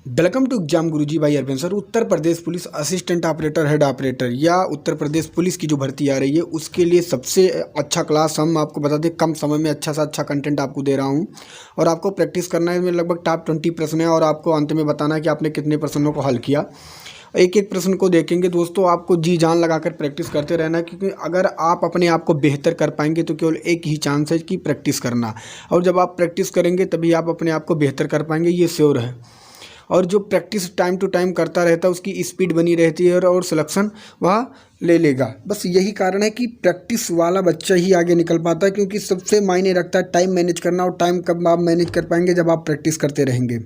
Welcome to exam Guruji भाई Arvind sir. Uttar Pradesh police assistant operator, head operator या Uttar Pradesh police की जो भर्ती आ रही है उसके लिए सबसे अच्छा क्लास हम आपको बता दें, कम समय में अच्छा सा अच्छा कंटेंट आपको दे रहा हूं और आपको प्रैक्टिस करना है। इसमें लगभग टॉप 20 प्रश्न है और आपको अंत में बताना है कि आपने कितने प्रश्नों को हल किया। एक एक प्रश्न को देखेंगे दोस्तों, आपको जी जान लगाकर प्रैक्टिस करते रहना है, क्योंकि अगर आप अपने आप को बेहतर कर पाएंगे तो केवल एक ही चांस है कि प्रैक्टिस करना, और जब आप प्रैक्टिस करेंगे तभी आप अपने आप को बेहतर कर पाएंगे, ये श्योर है। और जो प्रैक्टिस टाइम टू टाइम करता रहता है उसकी स्पीड बनी रहती है और सिलेक्शन वह ले लेगा। बस यही कारण है कि प्रैक्टिस वाला बच्चा ही आगे निकल पाता है, क्योंकि सबसे मायने रखता है टाइम मैनेज करना, और टाइम कब आप मैनेज कर पाएंगे जब आप प्रैक्टिस करते रहेंगे।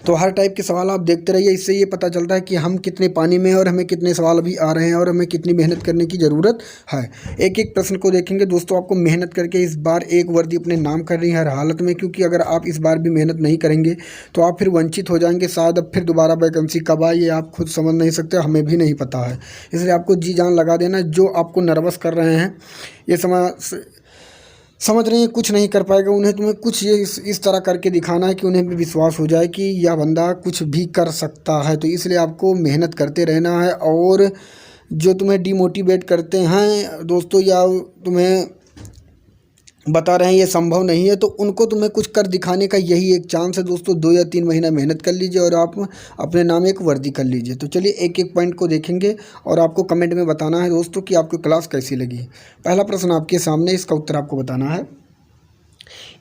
तो हर टाइप के सवाल आप देखते रहिए, इससे ये पता चलता है कि हम कितने पानी में हैं और हमें कितने सवाल अभी आ रहे हैं और हमें कितनी मेहनत करने की ज़रूरत है। एक एक प्रश्न को देखेंगे दोस्तों। आपको मेहनत करके इस बार एक वर्दी अपने नाम करनी है हर हालत में, क्योंकि अगर आप इस बार भी मेहनत नहीं करेंगे तो आप फिर वंचित हो जाएंगे। शायद अब फिर दोबारा वैकेंसी कब आए ये आप खुद समझ नहीं सकते, हमें भी नहीं पता है। इसलिए आपको जी जान लगा देना। जो आपको नर्वस कर रहे हैं, ये समझ रहे हैं कुछ नहीं कर पाएगा, उन्हें तुम्हें कुछ ये इस तरह करके दिखाना है कि उन्हें भी विश्वास हो जाए कि यह बंदा कुछ भी कर सकता है। तो इसलिए आपको मेहनत करते रहना है। और जो तुम्हें डिमोटिवेट करते हैं दोस्तों, या तुम्हें बता रहे हैं ये संभव नहीं है, तो उनको तुम्हें कुछ कर दिखाने का यही एक चांस है दोस्तों। 2 या 3 महीना मेहनत कर लीजिए और आप अपने नाम एक वर्दी कर लीजिए। तो चलिए एक एक पॉइंट को देखेंगे और आपको कमेंट में बताना है दोस्तों कि आपको क्लास कैसी लगी। पहला प्रश्न आपके सामने, इसका उत्तर आपको बताना है।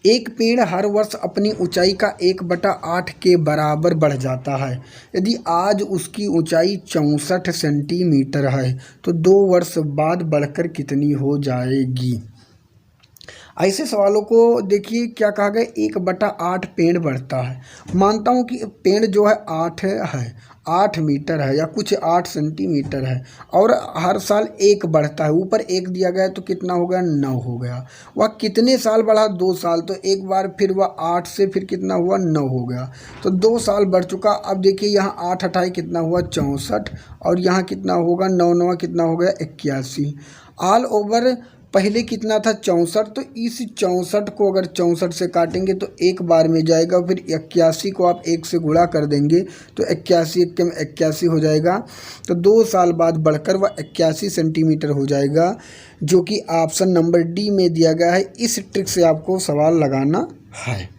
एक पेड़ हर वर्ष अपनी ऊंचाई का 1/8 के बराबर बढ़ जाता है। यदि आज उसकी ऊंचाई 64 सेंटीमीटर है तो 2 वर्ष बाद बढ़कर कितनी हो जाएगी। ऐसे सवालों को देखिए, क्या कहा गया, 1/8 पेड़ बढ़ता है। मानता हूँ कि पेड़ जो है 8 मीटर है या कुछ 8 सेंटीमीटर है, और हर साल 1 बढ़ता है। ऊपर 1 दिया गया है तो कितना हो गया, 9 हो गया। वह कितने साल बढ़ा, 2 साल। तो एक बार फिर वह 8 से फिर कितना हुआ, 9 हो गया। तो 2 साल बढ़ चुका। अब देखिए यहाँ 8 हटाए कितना हुआ, 64, और यहाँ कितना होगा, 9 9 कितना हो गया, 81। ऑल ओवर पहले कितना था, 64। तो इस 64 को अगर 64 से काटेंगे तो एक बार में जाएगा। फिर 81 को आप 1 से गुणा कर देंगे तो 81 1 में 81 हो जाएगा। तो 2 साल बाद बढ़कर वह 81 सेंटीमीटर हो जाएगा, जो कि ऑप्शन नंबर डी में दिया गया है। इस ट्रिक से आपको सवाल लगाना है।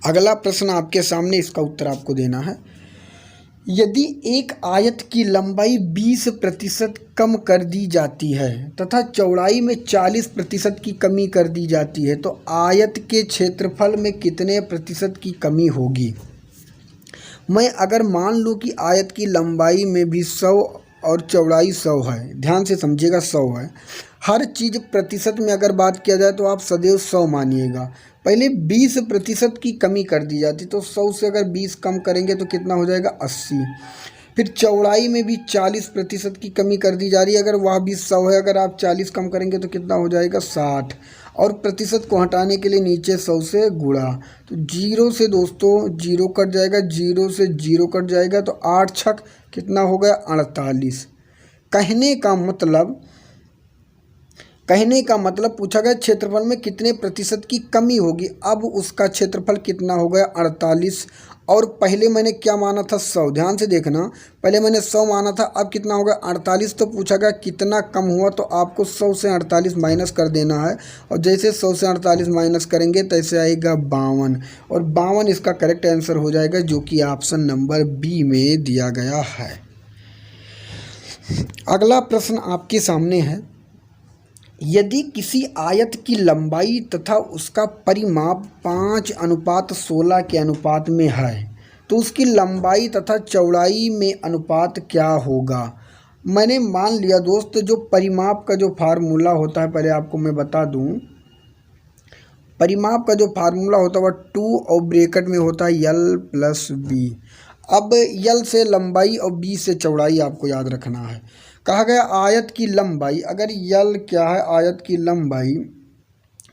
अगला प्रश्न आपके सामने, इसका उत्तर आपको देना है। यदि एक आयत की लंबाई 20% कम कर दी जाती है तथा चौड़ाई में 40% की कमी कर दी जाती है, तो आयत के क्षेत्रफल में कितने प्रतिशत की कमी होगी। मैं अगर मान लूँ कि आयत की लंबाई में भी 100 और चौड़ाई 100 है, ध्यान से समझिएगा, 100 है। हर चीज़ प्रतिशत में अगर बात किया जाए तो आप सदैव 100 मानिएगा। पहले 20% की कमी कर दी जाती, तो 100 से अगर 20 कम करेंगे तो कितना हो जाएगा, 80। फिर चौड़ाई में भी 40% की कमी कर दी जा रही है, अगर वह भी 100 है, अगर आप 40 कम करेंगे तो कितना हो जाएगा, 60। और प्रतिशत को हटाने के लिए नीचे 100 से गुणा, तो 0 से दोस्तों 0 कट जाएगा, 0 से 0 कट जाएगा, तो 8 छक कितना हो गया, 48। कहने का मतलब पूछा गया क्षेत्रफल में कितने प्रतिशत की कमी होगी। अब उसका क्षेत्रफल कितना हो गया, 48। और पहले मैंने क्या माना था, 100। ध्यान से देखना, पहले मैंने 100 माना था, अब कितना हो गया, 48। तो पूछा गया कितना कम हुआ, तो आपको 100 से 48 माइनस कर देना है। और जैसे 100 से 48 माइनस करेंगे तैसे आएगा 52, और 52 इसका करेक्ट आंसर हो जाएगा, जो कि ऑप्शन नंबर बी में दिया गया है। अगला प्रश्न आपके सामने है। यदि किसी आयत की लंबाई तथा उसका परिमाप 5:16 के अनुपात में है तो उसकी लंबाई तथा चौड़ाई में अनुपात क्या होगा। मैंने मान लिया दोस्त, जो परिमाप का जो फार्मूला होता है, पहले आपको मैं बता दूं, परिमाप का जो फार्मूला होता है वह 2 और ब्रैकेट में होता है L+B। अब L से लंबाई और B से चौड़ाई आपको याद रखना है। कहा गया आयत की लंबाई, अगर L क्या है, आयत की लंबाई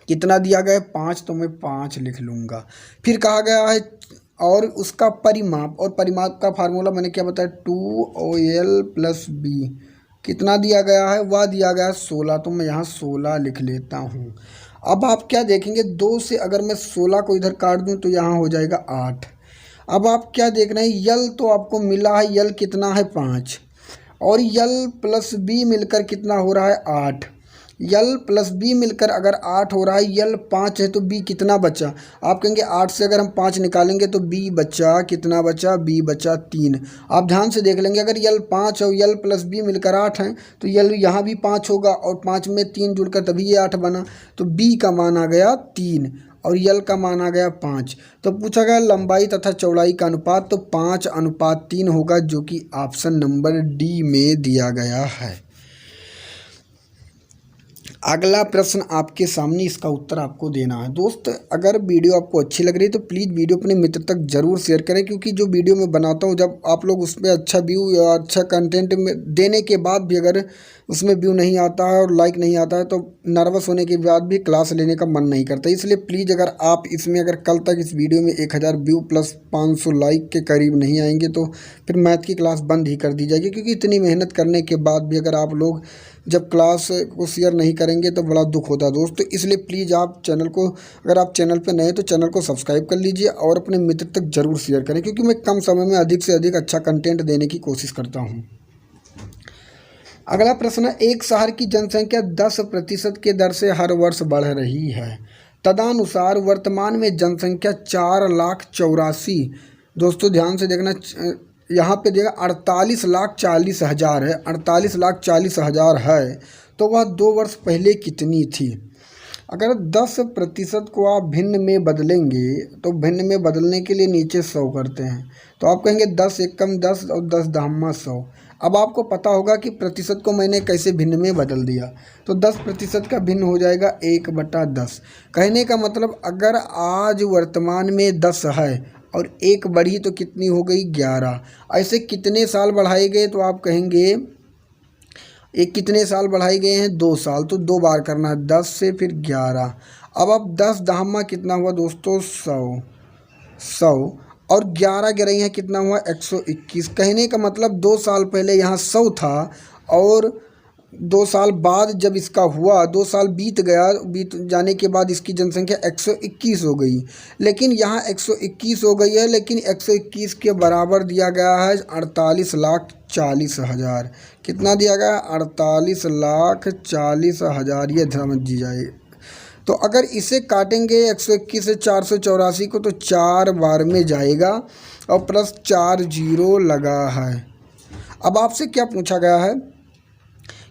कितना दिया गया है, 5, तो मैं 5 लिख लूँगा। फिर कहा गया है और उसका परिमाप, और परिमाप का फार्मूला मैंने क्या बताया, 2L+B। कितना दिया गया है, वह दिया गया है 16, तो मैं यहाँ 16 लिख लेता हूँ। अब आप क्या देखेंगे, 2 से अगर मैं 16 को इधर काट दूँ तो यहाँ हो जाएगा 8। अब आप क्या देख रहे हैं, यल तो आपको मिला है, यल कितना है 5, और यल प्लस बी मिलकर कितना हो रहा है 8। यल प्लस बी मिलकर अगर 8 हो रहा है, यल 5 है तो बी कितना बचा। आप कहेंगे 8 से अगर हम 5 निकालेंगे तो बी बचा, कितना बचा, बी बचा 3। आप ध्यान से देख लेंगे, अगर यल 5 और यल प्लस बी मिलकर 8 हैं तो यल यहाँ भी 5 होगा और 5 में 3 जुड़कर तभी ये 8 बना। तो बी का मान आ गया 3 और यल का मान आ गया 5। तो पूछा गया लंबाई तथा चौड़ाई का अनुपात, तो 5:3 होगा, जो कि ऑप्शन नंबर डी में दिया गया है। अगला प्रश्न आपके सामने, इसका उत्तर आपको देना है। दोस्त अगर वीडियो आपको अच्छी लग रही है तो प्लीज़ वीडियो अपने मित्र तक ज़रूर शेयर करें, क्योंकि जो वीडियो मैं बनाता हूँ जब आप लोग उसमें अच्छा व्यू या अच्छा कंटेंट में देने के बाद भी अगर उसमें व्यू नहीं आता है और लाइक नहीं आता है तो नर्वस होने के बाद भी क्लास लेने का मन नहीं करता। इसलिए प्लीज़ अगर आप इसमें अगर कल तक इस वीडियो में 1000 व्यू प्लस 500 लाइक के करीब नहीं आएंगे तो फिर मैथ की क्लास बंद ही कर दी जाएगी, क्योंकि इतनी मेहनत करने के बाद भी अगर आप लोग जब क्लास को शेयर नहीं करेंगे तो बड़ा दुख होता है दोस्तों। इसलिए प्लीज़ आप चैनल को, अगर आप चैनल पर नए तो चैनल को सब्सक्राइब कर लीजिए और अपने मित्र तक ज़रूर शेयर करें, क्योंकि मैं कम समय में अधिक से अधिक अच्छा कंटेंट देने की कोशिश करता हूँ। अगला प्रश्न है, एक शहर की जनसंख्या 10% के दर से हर वर्ष बढ़ रही है, तदनुसार वर्तमान में जनसंख्या 4,84,000। दोस्तों ध्यान से देखना, यहाँ पे देखा 48,40,000 है, 48,40,000 है, तो वह 2 वर्ष पहले कितनी थी। अगर 10% को आप भिन्न में बदलेंगे तो भिन्न में बदलने के लिए नीचे 100 करते हैं, तो आप कहेंगे 10 एकम 10 और 10 दहम्मा 100। अब आपको पता होगा कि प्रतिशत को मैंने कैसे भिन्न में बदल दिया, तो 10% का भिन्न हो जाएगा 1/10। कहने का मतलब अगर आज वर्तमान में 10 है और 1 बढ़ी तो कितनी हो गई 11। ऐसे कितने साल बढ़ाए गए, तो आप कहेंगे एक कितने साल बढ़ाए गए हैं 2 साल, तो 2 बार करना है, 10 से फिर 11। अब 10 दहम्मा कितना हुआ दोस्तों 100 और 11 गिराई है कितना हुआ 121। कहने का मतलब 2 साल पहले यहाँ 100 था और 2 साल बाद जब इसका हुआ, 2 साल बीत जाने के बाद इसकी जनसंख्या 121 हो गई। लेकिन यहाँ 121 हो गई है, लेकिन 121 के बराबर दिया गया है 48,40,000। कितना दिया गया 48,40,000, ये समझ जाए। तो अगर इसे काटेंगे 121 से 484 को तो 4 बार में जाएगा और प्लस 4 जीरो लगा है। अब आपसे क्या पूछा गया है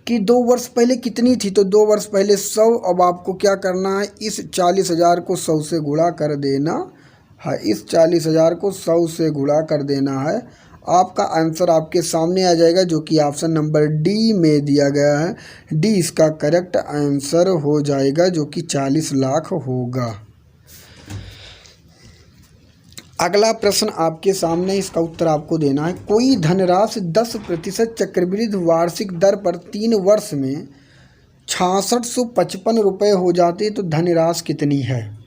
कि 2 वर्ष पहले कितनी थी, तो 2 वर्ष पहले 100। अब आपको क्या करना है, इस 40,000 को 100 से गुणा कर देना है, इस 40,000 को 100 से गुणा कर देना है। आपका आंसर आपके सामने आ जाएगा, जो कि ऑप्शन नंबर डी में दिया गया है। डी इसका करेक्ट आंसर हो जाएगा, जो कि 40 लाख होगा। अगला प्रश्न आपके सामने, इसका उत्तर आपको देना है। कोई धनराशि 10% चक्रवृद्धि वार्षिक दर पर 3 वर्ष में 6655 रुपये हो जाती है, तो धनराशि कितनी है।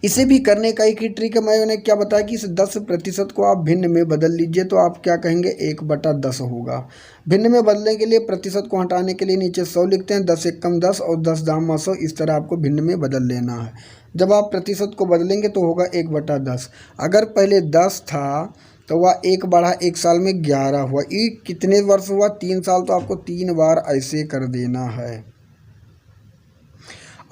इसे भी करने का एक ही ट्रिक है, मैंने क्या बताया कि इस 10% को आप भिन्न में बदल लीजिए, तो आप क्या कहेंगे 1/10 होगा। भिन्न में बदलने के लिए प्रतिशत को हटाने के लिए नीचे 100 लिखते हैं, 10 एकम 10 और 10 दाम 100, इस तरह आपको भिन्न में बदल लेना है। जब आप प्रतिशत को बदलेंगे तो होगा 1/10। अगर पहले 10 था तो वह 1 बढ़ा, 1 साल में 11 हुआ। ये कितने वर्ष हुआ 3 साल, तो आपको 3 बार ऐसे कर देना है।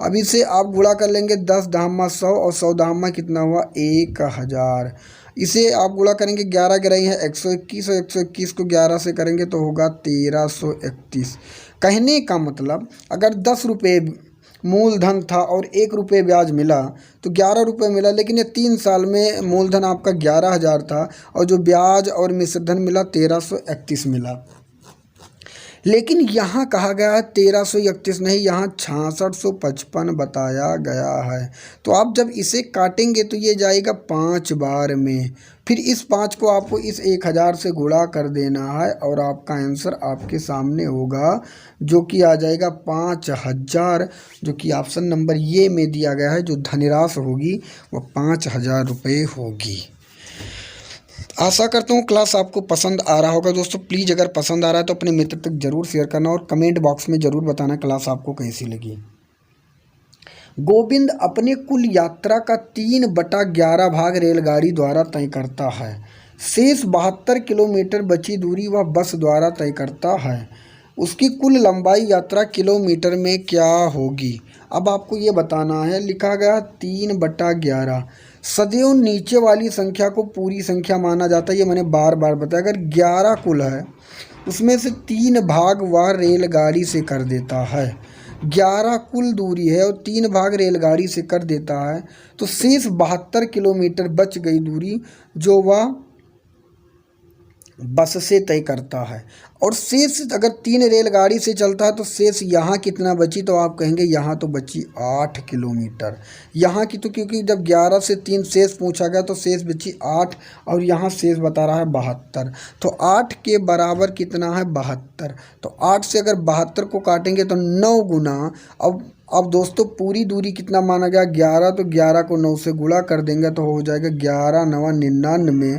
अब इसे आप गुणा कर लेंगे, 10 दहम्मा 100 और 100 दहम्मा कितना हुआ 1000। इसे आप गुणा करेंगे, 11 गिराई है 121 और 121 को 11 से करेंगे तो होगा 1331। कहने का मतलब अगर 10 रुपये मूलधन था और 1 रुपये ब्याज मिला तो 11 रुपये मिला, लेकिन ये 3 साल में मूलधन आपका 11,000 था और जो ब्याज और मिश्रधन मिला 1331 मिला। लेकिन यहाँ कहा गया है 1331 नहीं, यहाँ 6655 बताया गया है। तो आप जब इसे काटेंगे तो ये जाएगा 5 बार में, फिर इस 5 को आपको इस 1000 से गुणा कर देना है और आपका आंसर आपके सामने होगा, जो कि आ जाएगा 5000, जो कि ऑप्शन नंबर ये में दिया गया है। जो धनराशि होगी वो 5000 रुपये होगी। आशा करता हूँ क्लास आपको पसंद आ रहा होगा दोस्तों। प्लीज़ अगर पसंद आ रहा है तो अपने मित्र तक ज़रूर शेयर करना और कमेंट बॉक्स में ज़रूर बताना क्लास आपको कैसी लगी। गोविंद अपने कुल यात्रा का 3/11 भाग रेलगाड़ी द्वारा तय करता है। शेष 72 किलोमीटर बची दूरी वह बस द्वारा तय करता है। उसकी कुल लंबाई यात्रा किलोमीटर में क्या होगी? अब आपको ये बताना है। लिखा गया 3/11। सदैव नीचे वाली संख्या को पूरी संख्या माना जाता है, ये मैंने बार बार बताया। अगर 11 कुल है उसमें से 3 भाग वह रेलगाड़ी से कर देता है। 11 कुल दूरी है और 3 भाग रेलगाड़ी से कर देता है, तो शेष 72 किलोमीटर बच गई दूरी जो वह बस से तय करता है। और शेष अगर 3 रेलगाड़ी से चलता है तो शेष यहाँ कितना बची? तो आप कहेंगे यहाँ तो बची 8 किलोमीटर। यहाँ की तो क्योंकि जब 11 से 3 शेष पूछा गया तो शेष बची 8 और यहाँ शेष बता रहा है 72। तो 8 के बराबर कितना है? 72। तो 8 से अगर 72 को काटेंगे तो 9 गुना। अब दोस्तों पूरी दूरी कितना माना गया? 11। तो 11 को 9 से गुणा कर देंगे तो हो जाएगा 11 9 99।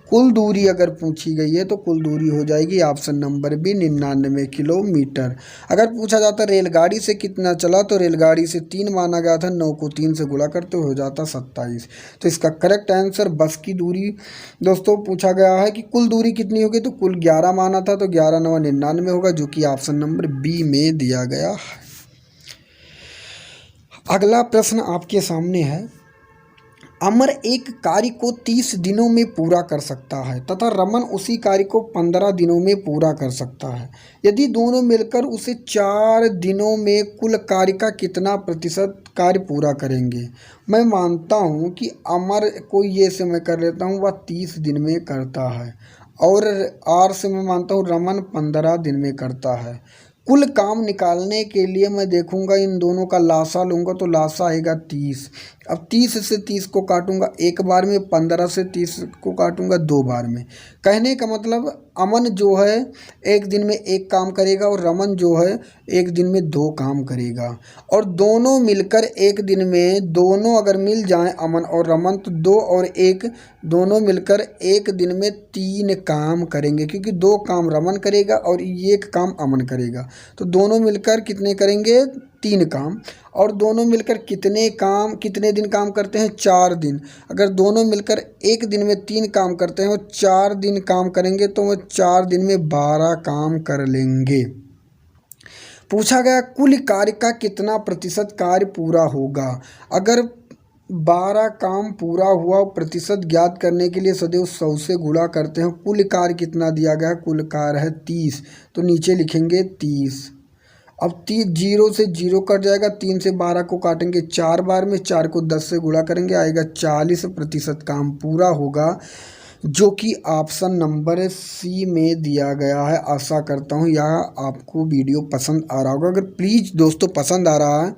कुल दूरी अगर पूछी गई है तो कुल दूरी हो जाएगी ऑप्शन नंबर बी 99 किलोमीटर। अगर पूछा जाता रेलगाड़ी से कितना चला तो रेलगाड़ी से 3 माना गया था, 9 को 3 से गुणा करते हो जाता 27। तो इसका करेक्ट आंसर बस की दूरी दोस्तों पूछा गया है कि कुल दूरी कितनी होगी, तो कुल 11 माना था तो 11 9 99 होगा, जो कि ऑप्शन नंबर बी में दिया गया है। अगला प्रश्न आपके सामने है। अमर एक कार्य को 30 दिनों में पूरा कर सकता है तथा रमन उसी कार्य को 15 दिनों में पूरा कर सकता है। यदि दोनों मिलकर उसे 4 दिनों में कुल कार्य का कितना प्रतिशत कार्य पूरा करेंगे? मैं मानता हूँ कि अमर को ये से मैं कर लेता हूँ, वह 30 दिन में करता है, और आर से मैं मानता हूँ रमन 15 दिन में करता है। कुल काम निकालने के लिए मैं देखूंगा इन दोनों का लासा लूँगा तो लासा आएगा 30। अब 30 से 30 को काटूंगा एक बार में, 15 से 30 को काटूंगा 2 बार में। कहने का मतलब अमन जो है एक दिन में 1 काम करेगा और रमन जो है एक दिन में 2 काम करेगा। और दोनों मिलकर एक दिन में, दोनों अगर मिल जाएं अमन और रमन, तो 2 और 1 दोनों मिलकर एक दिन में 3 काम करेंगे, क्योंकि 2 काम रमन करेगा और 1 काम अमन करेगा। तो दोनों मिलकर कितने करेंगे? 3 काम। और दोनों मिलकर कितने दिन काम करते हैं? 4 दिन। अगर दोनों मिलकर एक दिन में 3 काम करते हैं और 4 दिन काम करेंगे तो वो 4 दिन में 12 काम कर लेंगे। पूछा गया कुल कार्य का कितना प्रतिशत कार्य पूरा होगा? अगर 12 काम पूरा हुआ, प्रतिशत ज्ञात करने के लिए सदैव 100 से गुणा करते हैं। कुल कार्य कितना दिया गया? कुल कार्य है 30, तो नीचे लिखेंगे 30। अब 30 0 से 0 कट जाएगा, 3 से 12 को काटेंगे 4 बार में, 4 को 10 से गुणा करेंगे, आएगा 40% काम पूरा होगा, जो कि ऑप्शन नंबर सी में दिया गया है। आशा करता हूँ यह आपको वीडियो पसंद आ रहा होगा। अगर प्लीज़ दोस्तों पसंद आ रहा है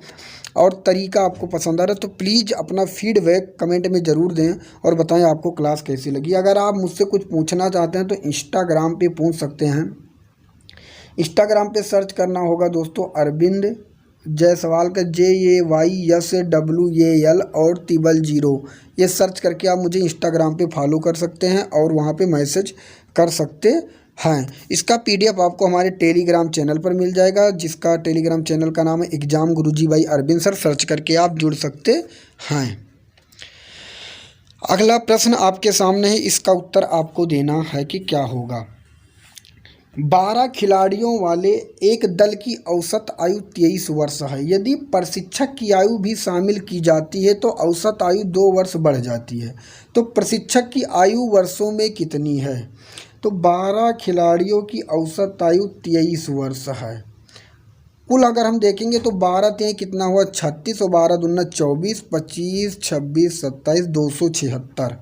और तरीका आपको पसंद आ रहा है तो प्लीज़ अपना फीडबैक कमेंट में ज़रूर दें और बताएं आपको क्लास कैसी लगी। अगर आप मुझसे कुछ पूछना चाहते हैं तो इंस्टाग्राम पे पूछ सकते हैं। इंस्टाग्राम पे सर्च करना होगा दोस्तों अरविंद जायसवाल का JAYSWAL और 000, ये सर्च करके आप मुझे इंस्टाग्राम पे फॉलो कर सकते हैं और वहाँ पे मैसेज कर सकते हैं। इसका PDF आपको हमारे टेलीग्राम चैनल पर मिल जाएगा, जिसका टेलीग्राम चैनल का नाम है exam Guruji by Arvind sir. Search करके आप जुड़ सकते हैं। अगला प्रश्न आपके सामने है, इसका उत्तर आपको देना है कि क्या होगा। 12 खिलाड़ियों वाले एक दल की औसत आयु 23 वर्ष है। यदि प्रशिक्षक की आयु भी शामिल की जाती है तो औसत आयु 2 वर्ष बढ़ जाती है। तो प्रशिक्षक की आयु वर्षों में कितनी है? तो 12 खिलाड़ियों की औसत आयु 23 वर्ष है। कुल अगर हम देखेंगे तो 12 3 कितना हुआ? 36 और 12 दूना 24, 25 26 27 276।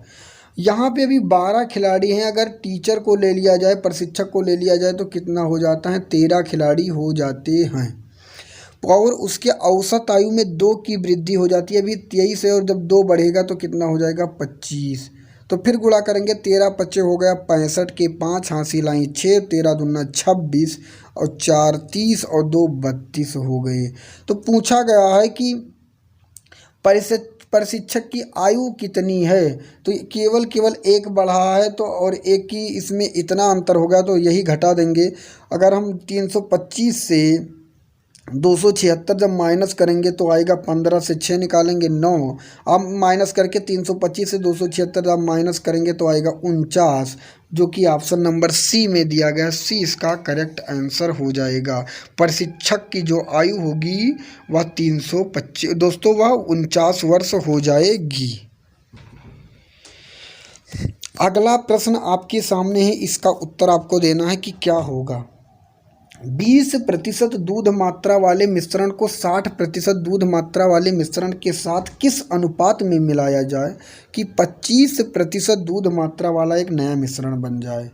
यहाँ पे अभी 12 खिलाड़ी हैं। अगर टीचर को ले लिया जाए, प्रशिक्षक को ले लिया जाए तो कितना हो जाता है? 13 खिलाड़ी हो जाते हैं। और उसके औसत आयु में 2 की वृद्धि हो जाती है। अभी 23 है और जब 2 बढ़ेगा तो कितना हो जाएगा? 25। तो फिर गुणा करेंगे, 13 25 हो गया 65 के 5 हासिल आई 6, 13 दूना 26 और 4 30 और 2 32 हो गए। तो पूछा गया है कि प्रशिक्षक की आयु कितनी है, तो केवल एक बढ़ा है तो और एक की इसमें इतना अंतर हो गया तो यही घटा देंगे। अगर हम 325 से 276 जब माइनस करेंगे तो आएगा 15 से 6 निकालेंगे 9। अब माइनस करके 325 से 276 जब माइनस करेंगे तो आएगा 49, जो कि ऑप्शन नंबर सी में दिया गया। सी इसका करेक्ट आंसर हो जाएगा। प्रशिक्षक की जो आयु होगी वह 325 दोस्तों वह 49 वर्ष हो जाएगी। अगला प्रश्न आपके सामने है, इसका उत्तर आपको देना है कि क्या होगा। 20% दूध मात्रा वाले मिश्रण को 60% दूध मात्रा वाले मिश्रण के साथ किस अनुपात में मिलाया जाए कि 25% दूध मात्रा वाला एक नया मिश्रण बन जाए।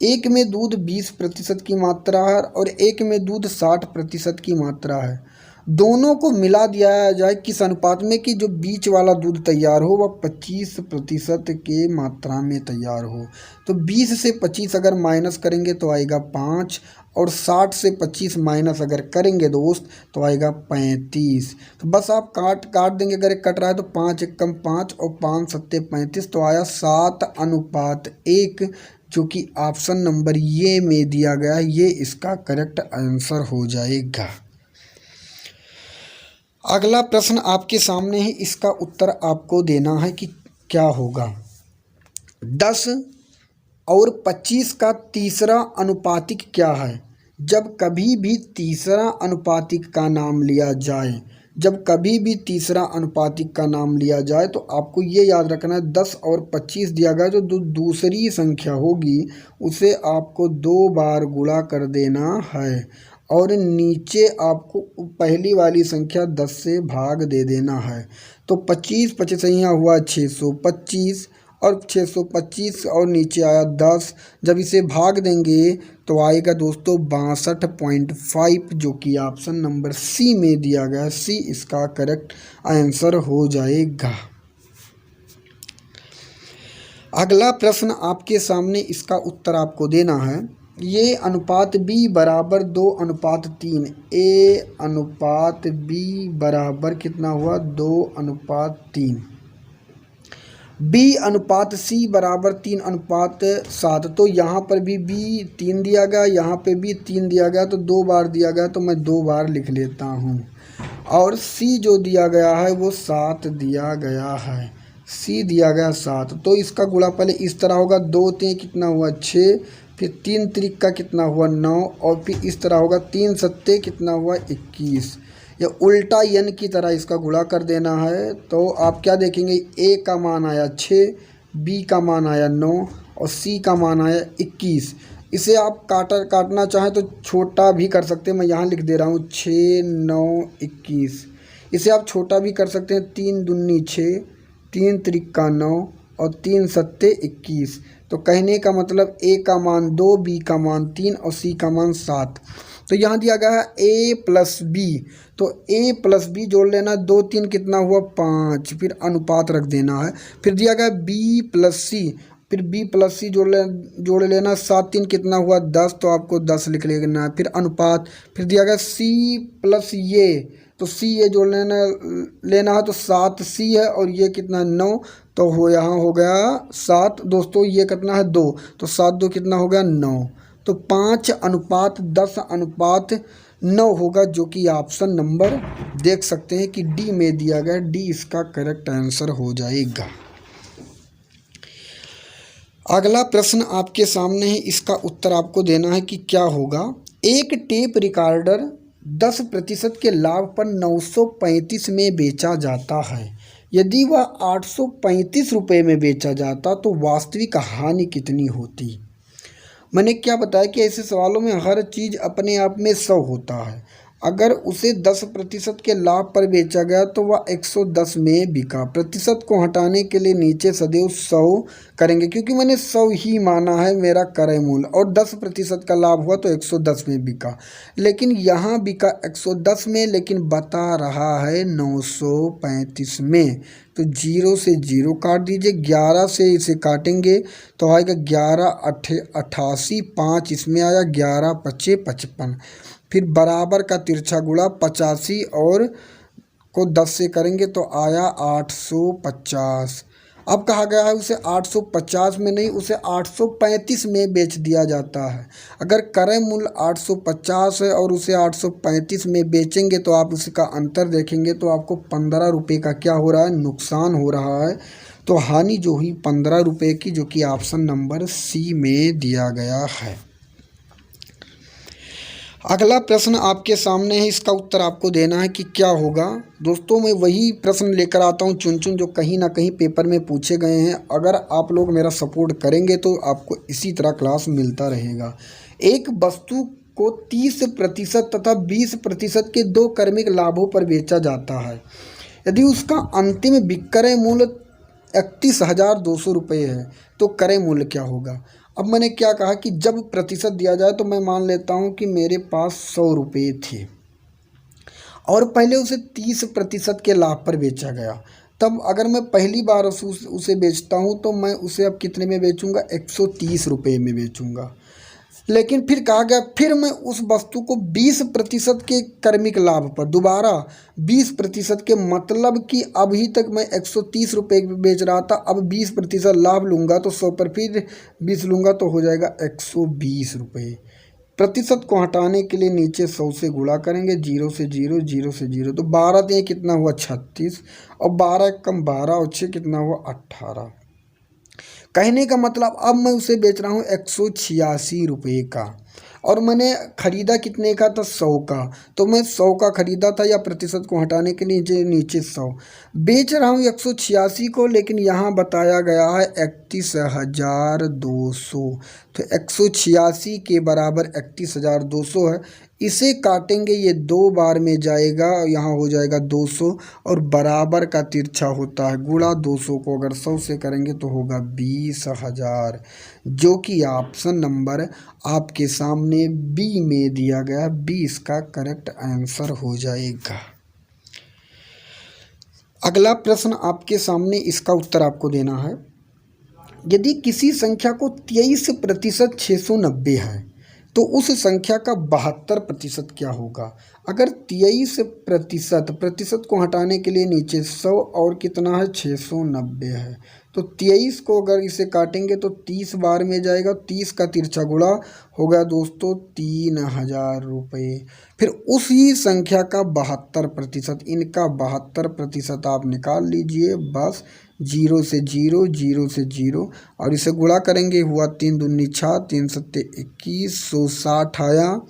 एक में दूध 20% की मात्रा है और एक में दूध 60% की मात्रा है। दोनों को मिला दिया जाए किस अनुपात में कि जो बीच वाला दूध तैयार हो वह 25% के मात्रा में तैयार हो। तो 20 से 25 अगर माइनस करेंगे तो आएगा 5, और 60 से 25 माइनस अगर करेंगे दोस्त तो आएगा 35। तो बस आप काट देंगे, अगर एक कट रहा है तो 5 एक कम 5 और 5 सत्ते 35, तो आया 7:1, जो कि ऑप्शन नंबर ये में दिया गया है। ये इसका करेक्ट आंसर हो जाएगा। अगला प्रश्न आपके सामने है, इसका उत्तर आपको देना है कि क्या होगा। 10 और 25 का तीसरा अनुपातिक क्या है। जब कभी भी तीसरा अनुपातिक का नाम लिया जाए, जब कभी भी तीसरा अनुपातिक का नाम लिया जाए तो आपको ये याद रखना है 10 और 25 दिया गया, जो दूसरी संख्या होगी उसे आपको 2 बार गुणा कर देना है और नीचे आपको पहली वाली संख्या 10 से भाग दे देना है। तो 25 25 यहाँ हुआ 625 और 625 और नीचे आया 10। जब इसे भाग देंगे तो आएगा दोस्तों 62.5, जो कि ऑप्शन नंबर सी में दिया गया। सी इसका करेक्ट आंसर हो जाएगा। अगला प्रश्न आपके सामने, इसका उत्तर आपको देना है। ये अनुपात b बराबर 2:3, a अनुपात b बराबर कितना हुआ 2:3, b अनुपात c बराबर 3:7। तो यहाँ पर भी b 3 दिया गया, यहाँ पे भी 3 दिया गया, तो 2 बार दिया गया तो मैं 2 बार लिख लेता हूँ। और c जो दिया गया है वो 7 दिया गया है। c दिया गया 7, तो इसका गुणा पहले इस तरह होगा, 2 3 कितना हुआ 6, फिर 3 त्रिक का कितना हुआ 9, और फिर इस तरह होगा 3 सत्ते कितना हुआ 21। या उल्टा n की तरह इसका गुणा कर देना है। तो आप क्या देखेंगे, a का मान आया 6, b का मान आया 9 और c का मान आया 21। इसे आप काटना चाहें तो छोटा भी कर सकते हैं, मैं यहाँ लिख दे रहा हूँ 6 9 21। इसे आप छोटा भी कर सकते हैं, 3 दूनी 6, 3 त्रिक का 9 और 3 सत्ते 21। तो कहने का मतलब a का मान 2, b का मान 3 और c का मान 7। तो यहाँ दिया गया है a प्लस बी, तो a प्लस बी जोड़ लेना, 2 3 कितना हुआ 5, फिर अनुपात रख देना है। फिर दिया गया b प्लस सी, फिर b प्लस सी जोड़ लेना, 7 3 कितना हुआ 10, तो आपको 10 लिख लेना है। फिर अनुपात, फिर दिया गया c प्लस ये, तो c ये जोड़ लेना है, तो 7c है और ये कितना 9, तो हो यहाँ हो गया 7 दोस्तों, ये कितना है 2, तो 7 2 कितना हो गया 9। तो 5:10:9 होगा, जो कि ऑप्शन नंबर देख सकते हैं कि डी में दिया गया। डी इसका करेक्ट आंसर हो जाएगा। अगला प्रश्न आपके सामने है, इसका उत्तर आपको देना है कि क्या होगा। एक टेप रिकॉर्डर 10% के लाभ पर 935 में बेचा जाता है। यदि वह 835 रुपये में बेचा जाता तो वास्तविक हानि कितनी होती। मैंने क्या बताया कि ऐसे सवालों में हर चीज़ अपने आप में 100 होता है। अगर उसे 10% के लाभ पर बेचा गया तो वह 110 में बिका। प्रतिशत को हटाने के लिए नीचे सदैव 100 करेंगे, क्योंकि मैंने 100 ही माना है मेरा क्रय मूल्य, और 10% का लाभ हुआ तो 110 में बिका। लेकिन यहाँ बिका 110 में, लेकिन बता रहा है 935 में। तो 0 से 0 काट दीजिए, 11 से इसे काटेंगे तो आएगा 11 88, 5 इसमें आया, 11 5 55। फिर बराबर का तिरछा गुणा 85 और को 10 से करेंगे तो आया 850। अब कहा गया है उसे 850 में नहीं, उसे 835 में बेच दिया जाता है। अगर क्रय मूल्य 850 है और उसे 835 में बेचेंगे तो आप उसका अंतर देखेंगे तो आपको 15 रुपये का क्या हो रहा है, नुकसान हो रहा है। तो हानि जो हुई 15 रुपये की, जो कि ऑप्शन नंबर सी में दिया गया है। अगला प्रश्न आपके सामने है, इसका उत्तर आपको देना है कि क्या होगा। दोस्तों मैं वही प्रश्न लेकर आता हूँ चुन चुन जो कहीं ना कहीं पेपर में पूछे गए हैं। अगर आप लोग मेरा सपोर्ट करेंगे तो आपको इसी तरह क्लास मिलता रहेगा। एक वस्तु को 30% तथा 20% के दो क्रमिक लाभों पर बेचा जाता है। यदि उसका अंतिम विक्रय मूल्य 31,200 रुपये है तो क्रय मूल्य क्या होगा। अब मैंने क्या कहा कि जब प्रतिशत दिया जाए तो मैं मान लेता हूँ कि मेरे पास 100 रुपये थे और पहले उसे 30% के लाभ पर बेचा गया। तब अगर मैं पहली बार उसे बेचता हूँ तो मैं उसे अब कितने में बेचूंगा, 130 रुपये में बेचूंगा। लेकिन फिर कहा गया फिर मैं उस वस्तु को 20% के क्रमिक लाभ पर दोबारा 20% के, मतलब कि अभी तक मैं 130 रुपये बेच रहा था, अब 20% लाभ लूँगा तो 100 पर फिर 20 लूँगा तो हो जाएगा 120 रुपये। प्रतिशत को हटाने के लिए नीचे 100 से गुणा करेंगे, 0 से 0, 0 से 0, तो 12 ये कितना हुआ 36, और 12 कम 12 और 6 कितना हुआ 18। कहने का मतलब अब मैं उसे बेच रहा हूँ 186 रुपये का और मैंने ख़रीदा कितने का था, 100 का। तो मैं 100 का ख़रीदा था, या प्रतिशत को हटाने के लिए नीचे 100 बेच रहा हूँ 186 को, लेकिन यहाँ बताया गया है 31,200। तो 186 के बराबर 31,200 है। इसे काटेंगे, ये 2 बार में जाएगा, यहाँ हो जाएगा 200 और बराबर का तिरछा होता है गुणा 200 को अगर 100 से करेंगे तो होगा 20,000, जो कि ऑप्शन नंबर आपके सामने बी में दिया गया। 20 का करेक्ट आंसर हो जाएगा। अगला प्रश्न आपके सामने, इसका उत्तर आपको देना है। यदि किसी संख्या को 23% 690 है तो उस संख्या का 72% क्या होगा। अगर 23%, प्रतिशत को हटाने के लिए नीचे 100 और कितना है 690 है, तो 23 को अगर इसे काटेंगे तो 30 बार में जाएगा, 30 का तिरछा गुणा होगा दोस्तों 3,000 रुपये। फिर उसी संख्या का 72%, इनका 72% आप निकाल लीजिए बस, 0 से 0, 0 से 0 और इसे गुणा करेंगे, हुआ 3 दूनी 6, 3 सत्ते 21, 160 आया,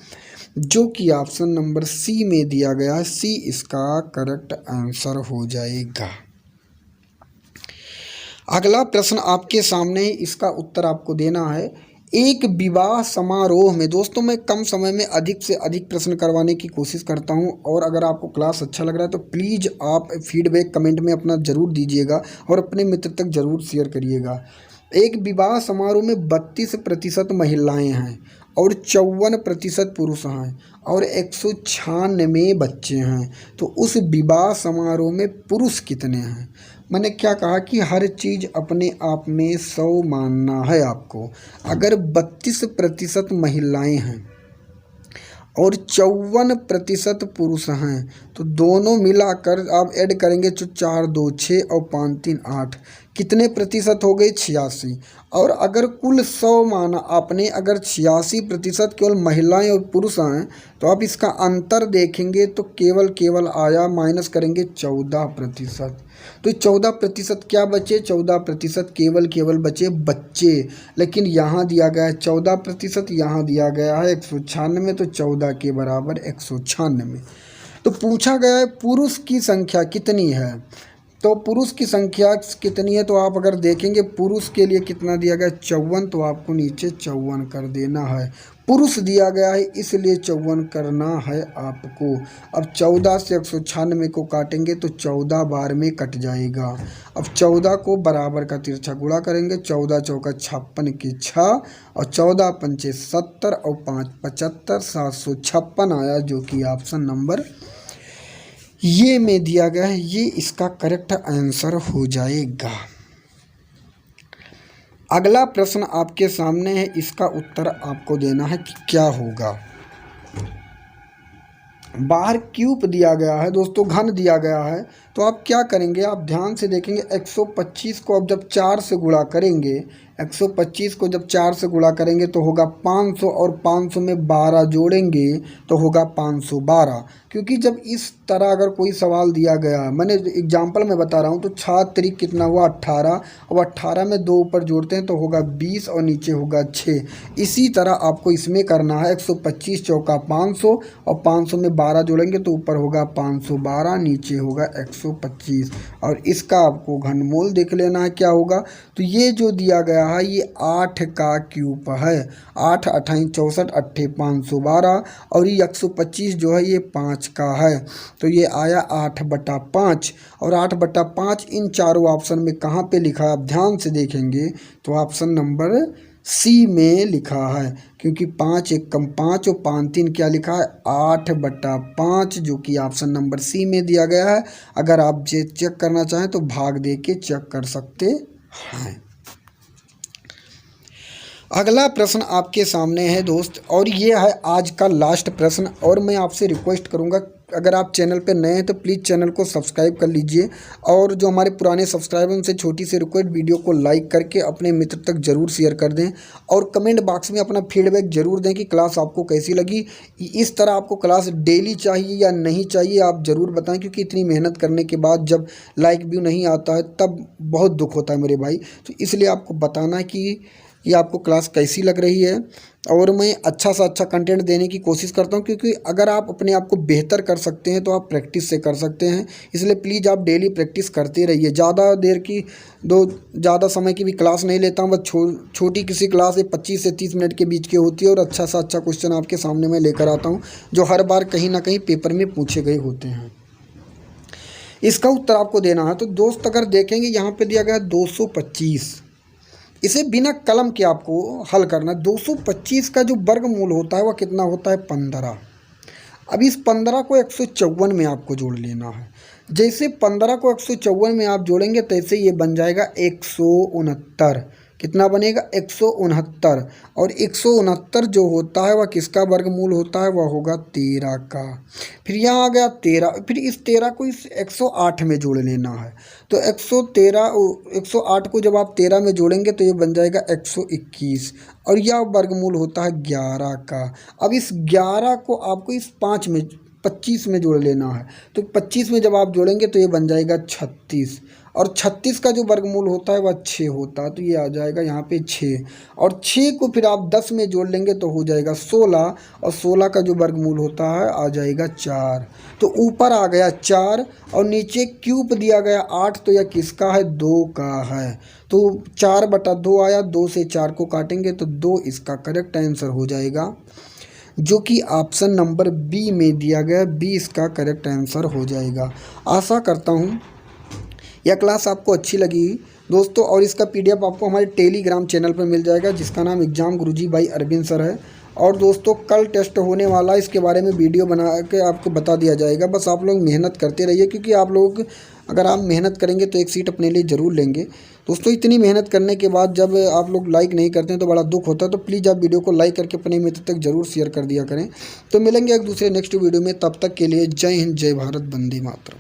जो कि ऑप्शन नंबर सी में दिया गया है। सी इसका करेक्ट आंसर हो जाएगा। अगला प्रश्न आपके सामने, इसका उत्तर आपको देना है। एक विवाह समारोह में, दोस्तों मैं कम समय में अधिक से अधिक प्रश्न करवाने की कोशिश करता हूं, और अगर आपको क्लास अच्छा लग रहा है तो प्लीज़ आप फीडबैक कमेंट में अपना ज़रूर दीजिएगा और अपने मित्र तक ज़रूर शेयर करिएगा। एक विवाह समारोह में 32% महिलाएं हैं और 54% पुरुष हैं और 196 बच्चे हैं, तो उस विवाह समारोह में पुरुष कितने हैं। मैंने क्या कहा कि हर चीज़ अपने आप में 100 मानना है आपको। अगर 32% महिलाएं हैं और 54% पुरुष हैं तो दोनों मिलाकर आप ऐड करेंगे तो 4 2 6 और 5 3 8, कितने प्रतिशत हो गए 86। और अगर कुल 100 माना आपने, अगर 86% केवल महिलाएं और पुरुष हैं तो आप इसका अंतर देखेंगे तो केवल आया, माइनस करेंगे 14%। तो 14% क्या बचे, 14% केवल बचे बच्चे। लेकिन यहाँ दिया गया है 14%, यहाँ दिया गया है 196, तो 14 के बराबर 196। तो पूछा गया है पुरुष की संख्या कितनी है, तो पुरुष की संख्या कितनी है, तो आप अगर देखेंगे पुरुष के लिए कितना दिया गया है 54, तो आपको नीचे 54 कर देना है। पुरुष दिया गया है इसलिए 54 करना है आपको। अब 14 से 196 को काटेंगे तो 14 बार में कट जाएगा। अब 14 को बराबर का तिरछा गुणा करेंगे, 14 चौका 56 के 6 और 14 पंचे 70 और 5 75, 756 आया, जो कि ऑप्शन नंबर ये में दिया गया है। ये इसका करेक्ट आंसर हो जाएगा। अगला प्रश्न आपके सामने है, इसका उत्तर आपको देना है कि क्या होगा। बाहर क्यूब दिया गया है दोस्तों, घन दिया गया है, तो आप क्या करेंगे, आप ध्यान से देखेंगे 125 को अब जब 4 से गुणा करेंगे, 125 को जब 4 से गुणा करेंगे तो होगा 500, और 500 में 12 जोड़ेंगे तो होगा 512। क्योंकि जब इस तरह अगर कोई सवाल दिया गया, मैंने एग्जांपल में बता रहा हूँ, तो 6 त्रिक कितना हुआ 18, अब 18 में 2 ऊपर जोड़ते हैं तो होगा 20 और नीचे होगा 6। इसी तरह आपको इसमें करना है, 125 चौका 500 और 500 में 12 जोड़ेंगे तो ऊपर होगा 512, नीचे होगा 125, और इसका आपको घनमूल देख लेना है क्या होगा। तो ये जो दिया गया है ये 8 का क्यूब है, 8 अठाई 64 अट्ठे 512, और ये 125 जो है ये 5 का है, तो ये आया 8/5। और 8/5 इन चारों ऑप्शन में कहाँ पे लिखा है, आप ध्यान से देखेंगे तो ऑप्शन नंबर सी में लिखा है, क्योंकि 5 एकम 5 और 5 3 क्या लिखा है 8/5, जो कि ऑप्शन नंबर सी में दिया गया है। अगर आप ये चेक करना चाहें तो भाग दे के चेक कर सकते हैं। अगला प्रश्न आपके सामने है दोस्त, और ये है आज का लास्ट प्रश्न, और मैं आपसे रिक्वेस्ट करूंगा अगर आप चैनल पर नए हैं तो प्लीज़ चैनल को सब्सक्राइब कर लीजिए, और जो हमारे पुराने सब्सक्राइबर उनसे छोटी सी रिक्वेस्ट, वीडियो को लाइक करके अपने मित्र तक ज़रूर शेयर कर दें, और कमेंट बॉक्स में अपना फीडबैक ज़रूर दें कि क्लास आपको कैसी लगी। इस तरह आपको क्लास डेली चाहिए या नहीं चाहिए आप ज़रूर बताएं, क्योंकि इतनी मेहनत करने के बाद जब लाइक व्यू नहीं आता है तब बहुत दुख होता है मेरे भाई। तो इसलिए आपको बताना है कि ये आपको क्लास कैसी लग रही है, और मैं अच्छा से अच्छा कंटेंट देने की कोशिश करता हूं, क्योंकि अगर आप अपने आप को बेहतर कर सकते हैं तो आप प्रैक्टिस से कर सकते हैं। इसलिए प्लीज़ आप डेली प्रैक्टिस करते रहिए। ज़्यादा देर की ज़्यादा समय की भी क्लास नहीं लेता हूं, बस छोटी किसी क्लास 25 से 30 मिनट के बीच की होती है, और अच्छा से अच्छा क्वेश्चन आपके सामने मैं लेकर आता हूँ, जो हर बार कहीं ना कहीं पेपर में पूछे गए होते हैं। इसका उत्तर आपको देना है। तो दोस्त अगर देखेंगे यहाँ पर दिया गया 225, इसे बिना कलम के आपको हल करना है। 225 का जो वर्गमूल होता है वह कितना होता है 15। अब इस 15 को 154 में आपको जोड़ लेना है। जैसे 15 को 154 में आप जोड़ेंगे तैसे ये बन जाएगा 169। कितना बनेगा 169, और 169 जो होता है वह किसका वर्गमूल होता है, वह होगा 13 का। फिर यहाँ आ गया 13, फिर इस 13 को इस 108 में जोड़ लेना है। तो 108 को जब आप 13 में जोड़ेंगे तो ये बन जाएगा 121, और यह वर्गमूल होता है 11 का। अब इस 11 को आपको इस 25 में जोड़ लेना है। तो 25 में जब आप जोड़ेंगे तो ये बन जाएगा 36, और 36 का जो वर्गमूल होता है वह 6 होता है, तो ये आ जाएगा यहाँ पे 6, और 6 को फिर आप 10 में जोड़ लेंगे तो हो जाएगा 16, और 16 का जो वर्गमूल होता है आ जाएगा 4। तो ऊपर आ गया 4, और नीचे क्यूब दिया गया 8, तो यह किसका है 2 का है। तो 4/2 आया, 2 से 4 को काटेंगे तो 2 इसका करेक्ट आंसर हो जाएगा, जो कि ऑप्शन नंबर बी में दिया गया, बी इसका करेक्ट आंसर हो जाएगा। आशा करता हूँ यह क्लास आपको अच्छी लगी दोस्तों, और इसका PDF आपको हमारे टेलीग्राम चैनल पर मिल जाएगा, जिसका नाम exam Guruji by Arvind sir है। और दोस्तों कल टेस्ट होने वाला, इसके बारे में वीडियो बना के आपको बता दिया जाएगा। बस आप लोग मेहनत करते रहिए, क्योंकि आप लोग अगर आप मेहनत करेंगे तो एक सीट अपने लिए ज़रूर लेंगे। दोस्तों इतनी मेहनत करने के बाद जब आप लोग लाइक नहीं करते हैं तो बड़ा दुख होता है। तो प्लीज़ आप वीडियो को लाइक करके अपने मित्र तक ज़रूर शेयर कर दिया करें। तो मिलेंगे एक दूसरे नेक्स्ट वीडियो में, तब तक के लिए जय हिंद, जय भारत, वंदे मातरम।